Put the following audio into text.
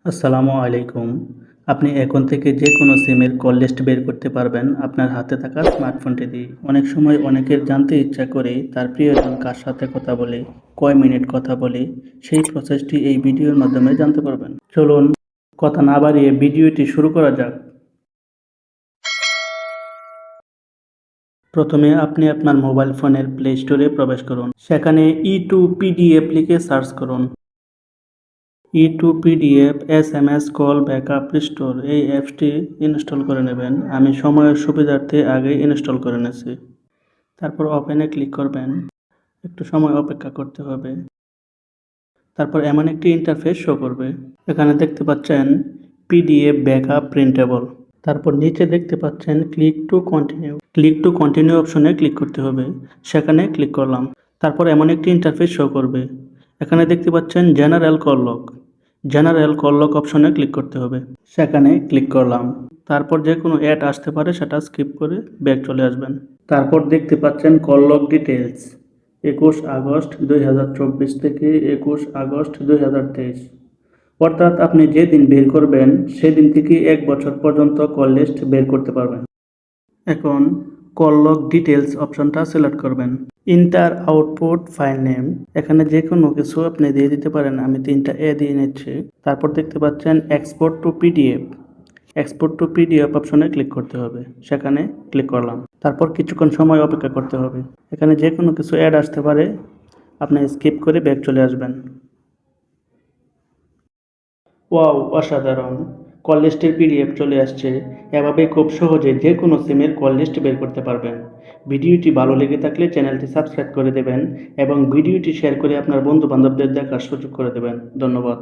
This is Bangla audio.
আসসালামু আলাইকুম। আপনি এখন থেকে যে কোনো সিমের কল লিস্ট বের করতে পারবেন আপনার হাতে থাকা স্মার্টফোনটি দিয়ে। অনেক সময় অনেকের জানতে ইচ্ছা করে তার প্রিয়জন কার সাথে কথা বলে, কয় মিনিট কথা বলে, সেই প্রসেসটি এই ভিডিওর মাধ্যমে জানতে পারবেন। চলুন কথা না বাড়িয়ে ভিডিওটি শুরু করা যাক। প্রথমে আপনি আপনার মোবাইল ফোনের প্লে স্টোরে প্রবেশ করুন। সেখানে E2PDF লিখে সার্চ করুন। E2PDF SMS call backup restore এই অ্যাপসটি ইনস্টল করে নেবেন। আমি সময়ের সুবিধার্থে আগেই ইনস্টল করে নিয়েছি। তারপর ওপেনে ক্লিক করবেন। একটু সময় অপেক্ষা করতে হবে। তারপর এমন একটি ইন্টারফেস শো করবে। এখানে দেখতে পাচ্ছেন PDF ব্যাকআপ প্রিন্টেবল। তারপর নিচে দেখতে পাচ্ছেন click to continue. Click to continue অপশনে ক্লিক করতে হবে। সেখানে ক্লিক করলাম। তারপর এমন একটি ইন্টারফেস শো করবে। এখানে দেখতে পাচ্ছেন general call lock. General call lock অপশনে ক্লিক করতে হবে। সেখানে ক্লিক করলাম। তারপর যে কোনো অ্যাড আসতে পারে সেটা স্কিপ করে ব্যাক চলে আসবেন। তারপর দেখতে পাচ্ছেন কল লক ডিটেলস 21 আগস্ট 2024 থেকে 21 আগস্ট 2023। অর্থাৎ আপনি যেদিন বের করবেন সেদিন থেকে 1 বছর পর্যন্ত কল লিস্ট বের করতে পারবেন। এখন কল লগ ডিটেলস অপশনটা সিলেক্ট করবেন। ইন্টার আউটপুট ফাইল নেম, এখানে যে কোনো কিছু আপনি দিয়ে দিতে পারেন। আমি 3টা এ দিয়ে নিচ্ছি। তারপর দেখতে পাচ্ছেন export two PDF. Export two PDF অপশনে ক্লিক করতে হবে। সেখানে ক্লিক করলাম। তারপর কিছুক্ষণ সময় অপেক্ষা করতে হবে। এখানে যে কোনো কিছু অ্যাড আসতে পারে, আপনি স্কিপ করে ব্যাক চলে আসবেন। ওয়াও, অসাধারণ! কল লিস্টের পিডিএফ চলে আসছে। এভাবে খুব সহজে যে কোনো সিমের কল লিস্ট বের করতে পারবেন। ভিডিওটি ভালো লেগে থাকলে চ্যানেলটি সাবস্ক্রাইব করে দেবেন এবং ভিডিওটি শেয়ার করে আপনার বন্ধু বান্ধবদের দেখার সুযোগ করে দেবেন। ধন্যবাদ।